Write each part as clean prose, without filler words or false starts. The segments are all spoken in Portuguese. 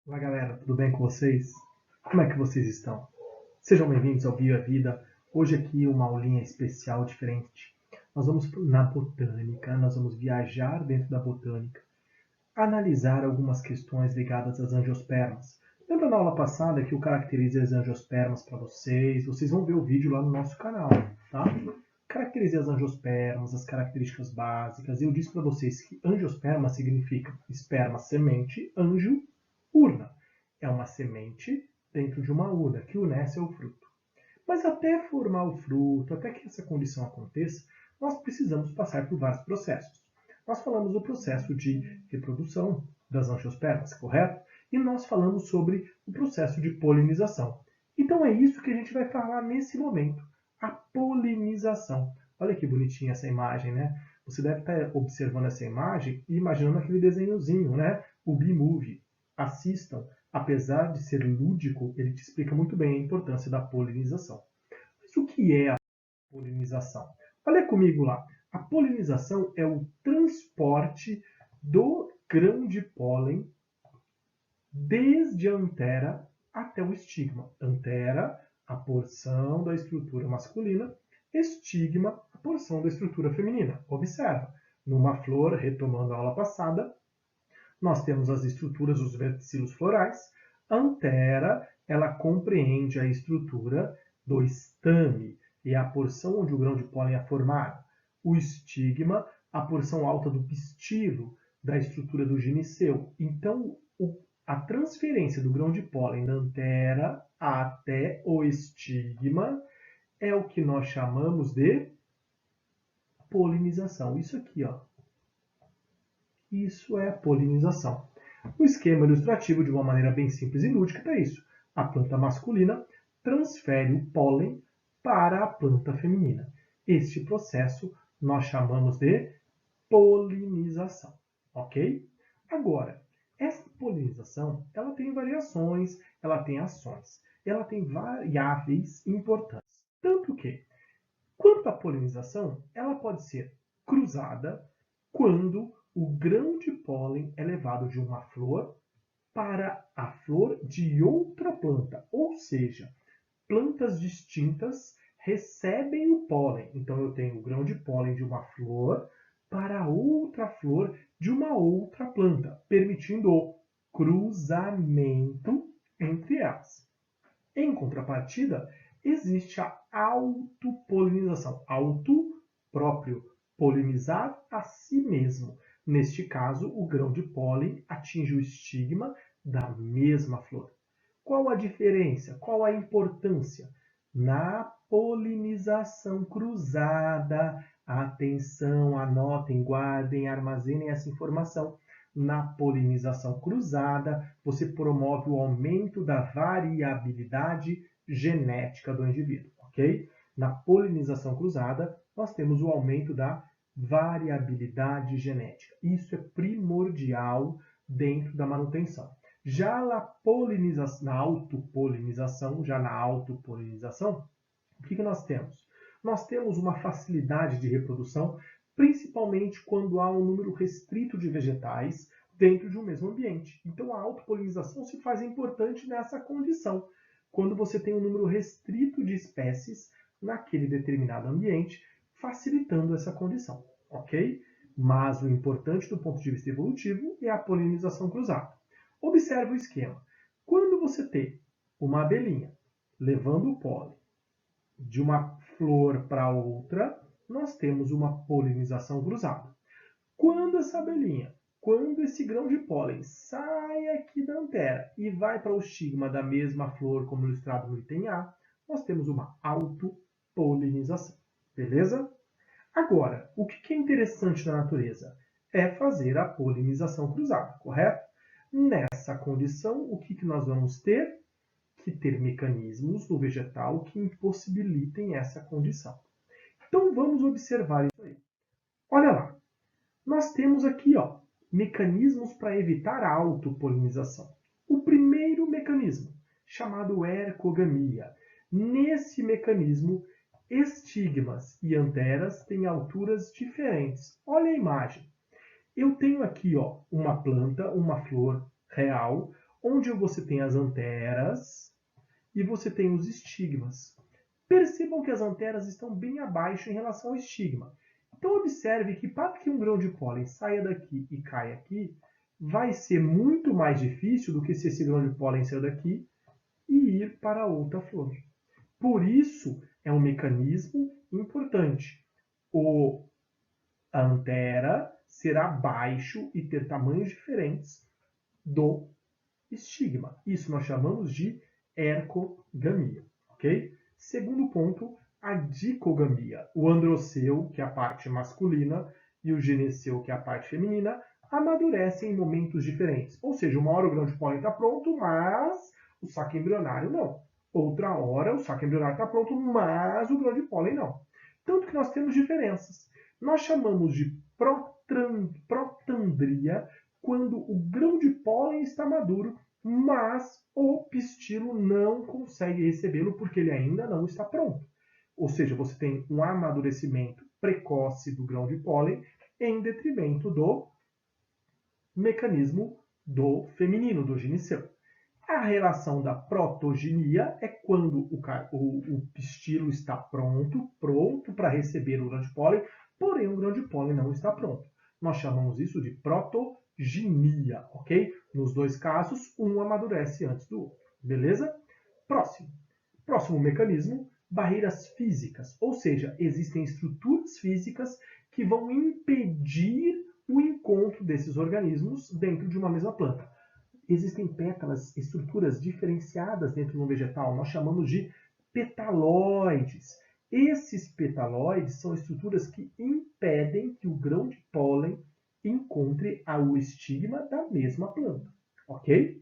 Olá galera, tudo bem com vocês? Como é que vocês estão? Sejam bem-vindos ao Bio a Vida. Hoje aqui uma aulinha especial diferente. Nós vamos na botânica, nós vamos viajar dentro da botânica, analisar algumas questões ligadas às angiospermas. Lembra na aula passada que eu caracterizei as angiospermas para vocês? Vocês vão ver o vídeo lá no nosso canal, tá? Caracterizei as angiospermas, as características básicas. Eu disse para vocês que angiosperma significa esperma, semente, anjo, urna. É uma semente dentro de uma urna, que o nesse é o fruto. Mas até formar o fruto, até que essa condição aconteça, nós precisamos passar por vários processos. Nós falamos do processo de reprodução das angiospermas, correto? E nós falamos sobre o processo de polinização. Então é isso que a gente vai falar nesse momento, a polinização. Olha que bonitinha essa imagem, né? Você deve estar observando essa imagem e imaginando aquele desenhozinho, né? O B-Movie. Assistam, apesar de ser lúdico, ele te explica muito bem a importância da polinização. Mas o que é a polinização? Olha comigo lá. A polinização é o transporte do grão de pólen desde a antera até o estigma. Antera, a porção da estrutura masculina, estigma, a porção da estrutura feminina. Observa, numa flor, retomando a aula passada, nós temos as estruturas dos verticilos florais. A antera, ela compreende a estrutura do estame, e a porção onde o grão de pólen é formado. O estigma, a porção alta do pistilo, da estrutura do gineceu. Então, a transferência do grão de pólen da antera até o estigma é o que nós chamamos de polinização. Isso aqui, ó. Isso é a polinização. O esquema ilustrativo, de uma maneira bem simples e lúdica, é isso. A planta masculina transfere o pólen para a planta feminina. Este processo nós chamamos de polinização, ok? Agora, essa polinização, ela tem variações, ela tem ações, ela tem variáveis importantes. Tanto que, quanto à polinização, ela pode ser cruzada quando o grão de pólen é levado de uma flor para a flor de outra planta, ou seja, plantas distintas recebem o pólen. Então eu tenho o grão de pólen de uma flor para outra flor de uma outra planta, permitindo o cruzamento entre elas. Em contrapartida, existe a autopolinização. Auto, próprio, polinizar a si mesmo. Neste caso, o grão de pólen atinge o estigma da mesma flor. Qual a diferença? Qual a importância? Na polinização cruzada, atenção, anotem, guardem, armazenem essa informação. Na polinização cruzada, você promove o aumento da variabilidade genética do indivíduo, ok? Na polinização cruzada, nós temos o aumento da variabilidade genética. Isso é primordial dentro da manutenção. Já na autopolinização, o que nós temos? Nós temos uma facilidade de reprodução, principalmente quando há um número restrito de vegetais dentro de um mesmo ambiente. Então a autopolinização se faz importante nessa condição, quando você tem um número restrito de espécies naquele determinado ambiente, facilitando essa condição, ok? Mas o importante do ponto de vista evolutivo é a polinização cruzada. Observe o esquema. Quando você tem uma abelhinha levando o pólen de uma flor para outra, nós temos uma polinização cruzada. Quando esse grão de pólen sai aqui da antera e vai para o estigma da mesma flor, como ilustrado no item A, nós temos uma autopolinização. Beleza? Agora, o que é interessante na natureza? É fazer a polinização cruzada, correto? Nessa condição, o que nós vamos ter? Que ter mecanismos no vegetal que impossibilitem essa condição. Então vamos observar isso aí. Olha lá, nós temos aqui mecanismos para evitar a autopolinização. O primeiro mecanismo, chamado ergogamia. Nesse mecanismo, estigmas e anteras têm alturas diferentes. Olha a imagem. Eu tenho aqui uma planta, uma flor real, onde você tem as anteras e você tem os estigmas. Percebam que as anteras estão bem abaixo em relação ao estigma. Então observe que para que um grão de pólen saia daqui e caia aqui, vai ser muito mais difícil do que se esse grão de pólen sair daqui e ir para outra flor. Por isso, é um mecanismo importante. A antera ser abaixo e ter tamanhos diferentes do estigma. Isso nós chamamos de ercogamia, ok? Segundo ponto, a dicogamia. O androceu, que é a parte masculina, e o gineceu, que é a parte feminina, amadurecem em momentos diferentes. Ou seja, uma hora o grão de pólen está pronto, mas o saco embrionário não. Outra hora o saco embrionário está pronto, mas o grão de pólen não. Tanto que nós temos diferenças. Nós chamamos de protandria quando o grão de pólen está maduro, mas o pistilo não consegue recebê-lo porque ele ainda não está pronto. Ou seja, você tem um amadurecimento precoce do grão de pólen em detrimento do mecanismo do feminino, do gineceu. A relação da protogenia é quando o pistilo está pronto para receber o grão de pólen, porém o grão de pólen não está pronto. Nós chamamos isso de protogenia, ok? Nos dois casos, um amadurece antes do outro, beleza? Próximo mecanismo, barreiras físicas, ou seja, existem estruturas físicas que vão impedir o encontro desses organismos dentro de uma mesma planta. Existem pétalas, estruturas diferenciadas dentro de um vegetal, nós chamamos de petalóides. Esses petalóides são estruturas que impedem que o grão de pólen encontre o estigma da mesma planta, ok?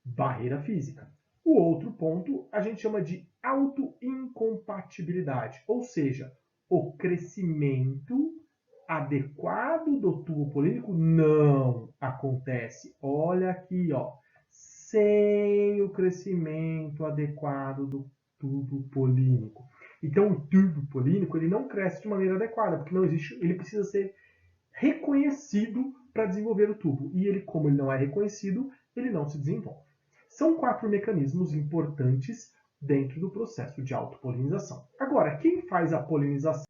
Barreira física. O outro ponto a gente chama de autoincompatibilidade, ou seja, o crescimento adequado do tubo polínico não acontece. Olha aqui, ó, sem o crescimento adequado do tubo polínico. Então, o tubo polínico ele não cresce de maneira adequada, porque não existe, ele precisa ser reconhecido para desenvolver o tubo. E ele, como ele não é reconhecido, ele não se desenvolve. São 4 mecanismos importantes dentro do processo de autopolinização. Agora, quem faz a polinização?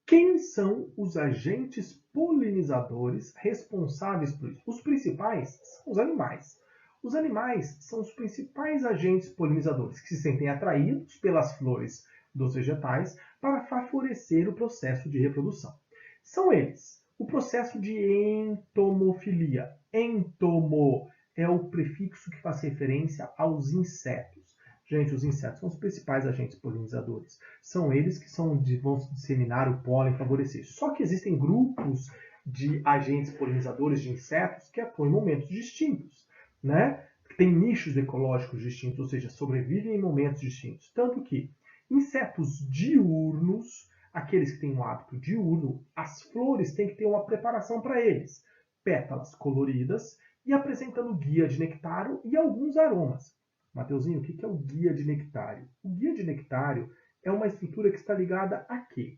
Quem são os agentes polinizadores responsáveis por isso? Os principais são os animais. Os animais são os principais agentes polinizadores que se sentem atraídos pelas flores dos vegetais para favorecer o processo de reprodução. São eles: o processo de entomofilia. Entomo é o prefixo que faz referência aos insetos. Gente, os insetos são os principais agentes polinizadores. São eles que vão disseminar o pólen e favorecer. Só que existem grupos de agentes polinizadores de insetos que atuam em momentos distintos, né? Tem nichos ecológicos distintos, ou seja, sobrevivem em momentos distintos. Tanto que insetos diurnos, aqueles que têm um hábito diurno, as flores têm que ter uma preparação para eles. Pétalas coloridas e apresentando guia de nectário e alguns aromas. Mateuzinho, o que é o guia de nectário? O guia de nectário é uma estrutura que está ligada a quê?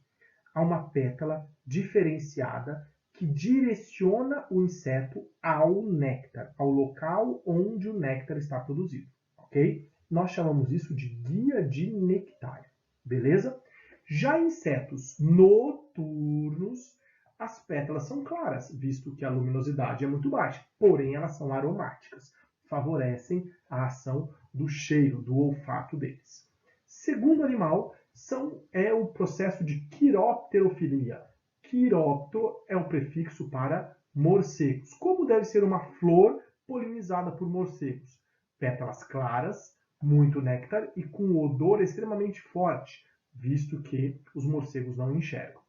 A uma pétala diferenciada que direciona o inseto ao néctar, ao local onde o néctar está produzido, ok? Nós chamamos isso de guia de nectário, beleza? Já insetos noturnos, as pétalas são claras, visto que a luminosidade é muito baixa, porém elas são aromáticas, favorecem a ação do cheiro, do olfato deles. Segundo animal é o processo de quiropterofilia. Quiropto é o prefixo para morcegos. Como deve ser uma flor polinizada por morcegos? Pétalas claras, muito néctar e com odor extremamente forte, visto que os morcegos não enxergam.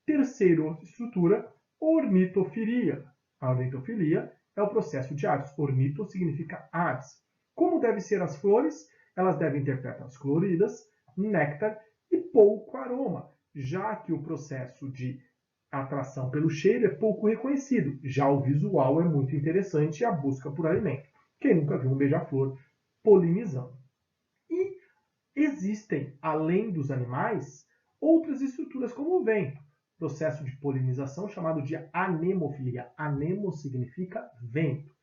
Terceira estrutura, ornitofilia. A ornitofilia é o processo de aves. Ornito significa aves. Como devem ser as flores? Elas devem ter pétalas coloridas, néctar e pouco aroma, já que o processo de atração pelo cheiro é pouco reconhecido. Já o visual é muito interessante e a busca por alimento. Quem nunca viu um beija-flor polinizando? E existem, além dos animais, outras estruturas como o vento. Processo de polinização chamado de anemofilia. Anemo significa vento.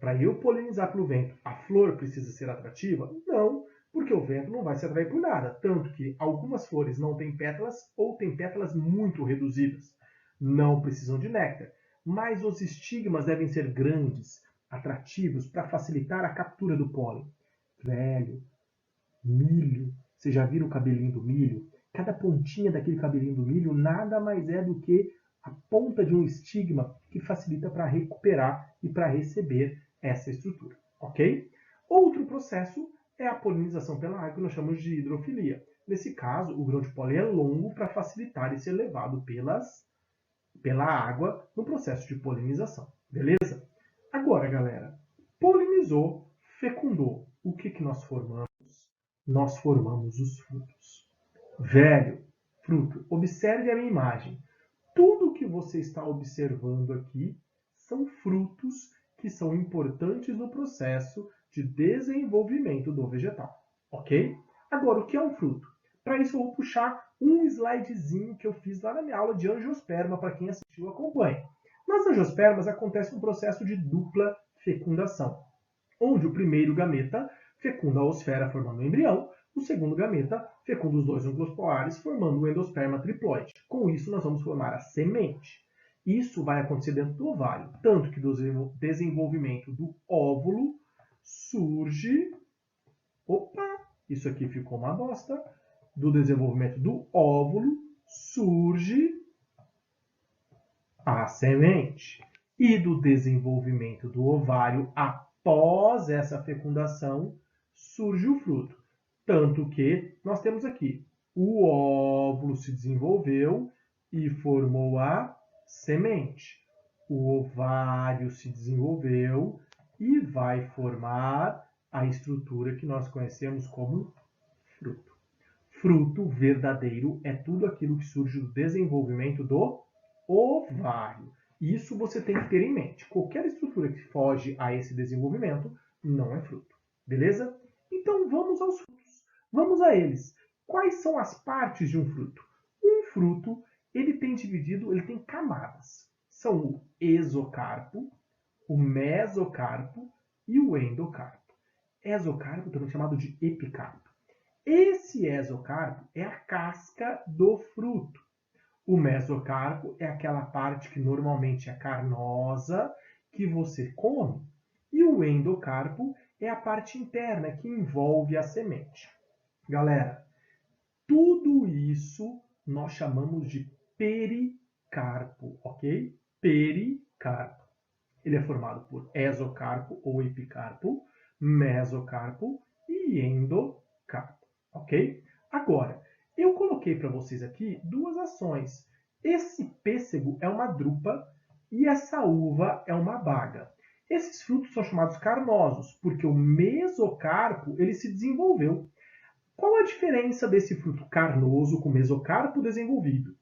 para eu polinizar pelo vento, a flor precisa ser atrativa? Não, porque o vento não vai se atrair por nada. Tanto que algumas flores não têm pétalas ou têm pétalas muito reduzidas. Não precisam de néctar. Mas os estigmas devem ser grandes, atrativos, para facilitar a captura do pólen. Velho, milho. Você já viram o cabelinho do milho? Cada pontinha daquele cabelinho do milho nada mais é do que a ponta de um estigma que facilita para recuperar e para receber essa estrutura, ok? Outro processo é a polinização pela água, que nós chamamos de hidrofilia. Nesse caso, o grão de pólen é longo para facilitar e ser levado pela água no processo de polinização, beleza? Agora, galera, polinizou, fecundou. O que nós formamos? Nós formamos os frutos. Velho, fruto. Observe a minha imagem. Tudo que você está observando aqui são frutos que são importantes no processo de desenvolvimento do vegetal, ok? Agora, o que é um fruto? Para isso eu vou puxar um slidezinho que eu fiz lá na minha aula de angiosperma, para quem assistiu, acompanhe. Nas angiospermas acontece um processo de dupla fecundação, onde o primeiro gameta fecunda a oosfera formando o embrião, o segundo gameta fecunda os dois núcleos polares formando o endosperma triploide. Com isso nós vamos formar a semente. Isso vai acontecer dentro do ovário, tanto que do desenvolvimento do óvulo surge... Opa, isso aqui ficou uma bosta. Do desenvolvimento do óvulo surge a semente. E do desenvolvimento do ovário após essa fecundação surge o fruto. Tanto que nós temos aqui o óvulo se desenvolveu e formou a semente. O ovário se desenvolveu e vai formar a estrutura que nós conhecemos como fruto. Fruto verdadeiro é tudo aquilo que surge do desenvolvimento do ovário. Isso você tem que ter em mente. Qualquer estrutura que foge a esse desenvolvimento não é fruto. Beleza? Então vamos aos frutos. Vamos a eles. Quais são as partes de um fruto? Um fruto, ele tem camadas. São o exocarpo, o mesocarpo e o endocarpo. Exocarpo também chamado de epicarpo. Esse exocarpo é a casca do fruto. O mesocarpo é aquela parte que normalmente é carnosa, que você come. E o endocarpo é a parte interna que envolve a semente. Galera, tudo isso nós chamamos de pericarpo, ok? Pericarpo. Ele é formado por exocarpo ou epicarpo, mesocarpo e endocarpo, ok? Agora, eu coloquei para vocês aqui duas ações. Esse pêssego é uma drupa e essa uva é uma baga. Esses frutos são chamados carnosos, porque o mesocarpo ele se desenvolveu. Qual a diferença desse fruto carnoso com mesocarpo desenvolvido?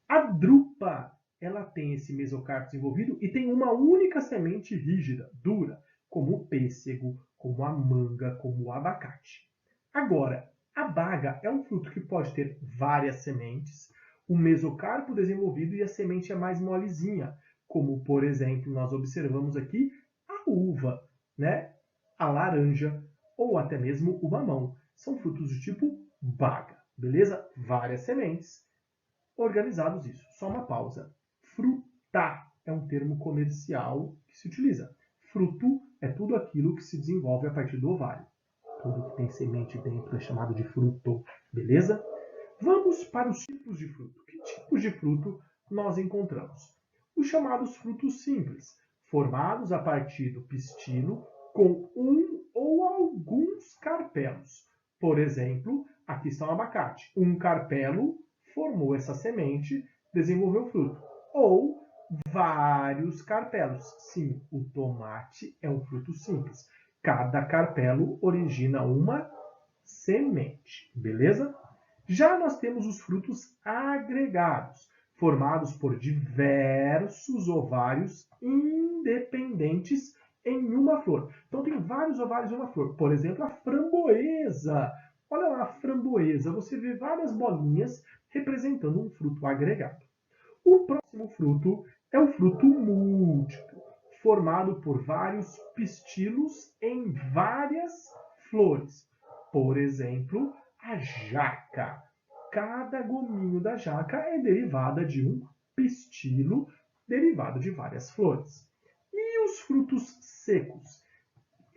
A drupa, ela tem esse mesocarpo desenvolvido e tem uma única semente rígida, dura, como o pêssego, como a manga, como o abacate. Agora, a baga é um fruto que pode ter várias sementes, o mesocarpo desenvolvido e a semente é mais molezinha, como, por exemplo, nós observamos aqui a uva, né? A laranja ou até mesmo o mamão. São frutos do tipo baga, beleza? Várias sementes, organizados isso. Só uma pausa. Fruta é um termo comercial que se utiliza. Fruto é tudo aquilo que se desenvolve a partir do ovário. Tudo que tem semente dentro é chamado de fruto, beleza? Vamos para os tipos de fruto. Que tipos de fruto nós encontramos? Os chamados frutos simples, formados a partir do pistilo com um ou alguns carpelos. Por exemplo, aqui está um abacate. Um carpelo formou essa semente, desenvolveu o fruto. Ou vários carpelos. Sim, o tomate é um fruto simples. Cada carpelo origina uma semente, beleza? Já nós temos os frutos agregados, formados por diversos ovários independentes em uma flor. Então tem vários ovários em uma flor. Por exemplo, a framboesa. Olha lá, a framboesa. Você vê várias bolinhas representando um fruto agregado. O próximo fruto é o fruto múltiplo, formado por vários pistilos em várias flores. Por exemplo, a jaca. Cada gominho da jaca é derivada de um pistilo derivado de várias flores. E os frutos secos?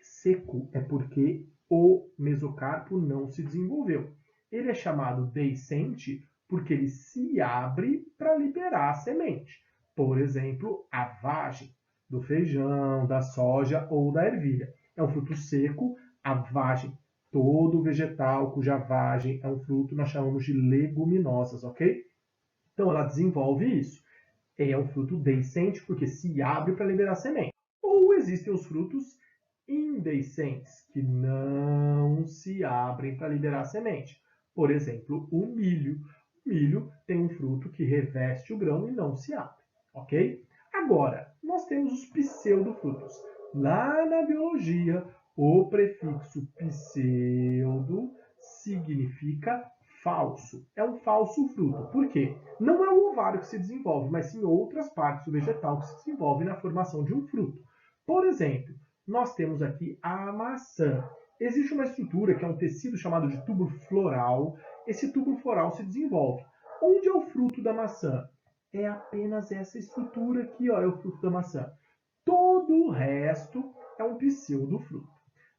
Seco é porque o mesocarpo não se desenvolveu. Ele é chamado deiscente porque ele se abre para liberar a semente. Por exemplo, a vagem do feijão, da soja ou da ervilha. É um fruto seco, a vagem. Todo vegetal cuja vagem é um fruto nós chamamos de leguminosas, ok? Então ela desenvolve isso. É um fruto deiscente porque se abre para liberar semente. Ou existem os frutos indeiscentes, que não se abrem para liberar semente. Por exemplo, o milho. O milho tem um fruto que reveste o grão e não se abre, ok? Agora, nós temos os pseudofrutos. Lá na biologia, o prefixo pseudo significa falso. É um falso fruto. Por quê? Não é o ovário que se desenvolve, mas sim outras partes do vegetal que se desenvolvem na formação de um fruto. Por exemplo, nós temos aqui a maçã. Existe uma estrutura que é um tecido chamado de túbulo floral. Esse túbulo floral se desenvolve. Onde é o fruto da maçã? É apenas essa estrutura aqui, ó, é o fruto da maçã. Todo o resto é um pseudofruto.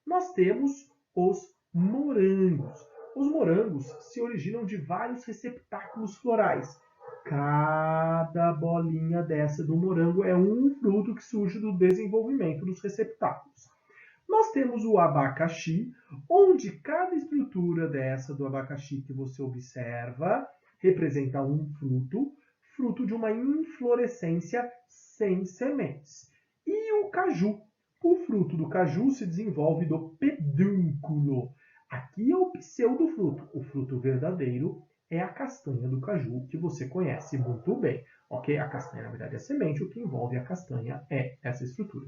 Nós temos os morangos. Os morangos se originam de vários receptáculos florais. Cada bolinha dessa do morango é um fruto que surge do desenvolvimento dos receptáculos. Nós temos o abacaxi, onde cada estrutura dessa do abacaxi que você observa representa um fruto, fruto de uma inflorescência sem sementes. E o caju. O fruto do caju se desenvolve do pedúnculo. Aqui é o pseudofruto. O fruto verdadeiro é a castanha do caju, que você conhece muito bem. Ok? A castanha, na verdade, é a semente. O que envolve a castanha é essa estrutura.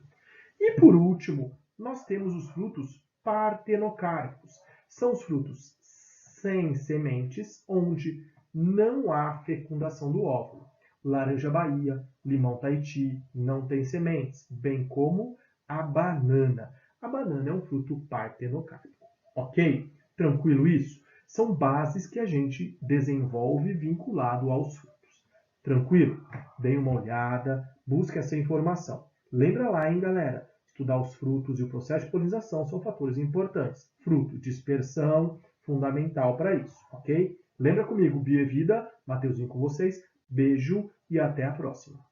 E, por último, nós temos os frutos partenocárpicos. São os frutos sem sementes, onde não há fecundação do óvulo. Laranja Bahia, limão Tahiti, não tem sementes, bem como a banana. A banana é um fruto partenocárpico. Ok? Tranquilo isso? São bases que a gente desenvolve vinculado aos frutos. Tranquilo? Dê uma olhada, busque essa informação. Lembra lá, hein, galera? Estudar os frutos e o processo de polinização são fatores importantes. Fruto, dispersão, fundamental para isso, ok? Lembra comigo, Bio é Vida, Mateuzinho com vocês. Beijo e até a próxima.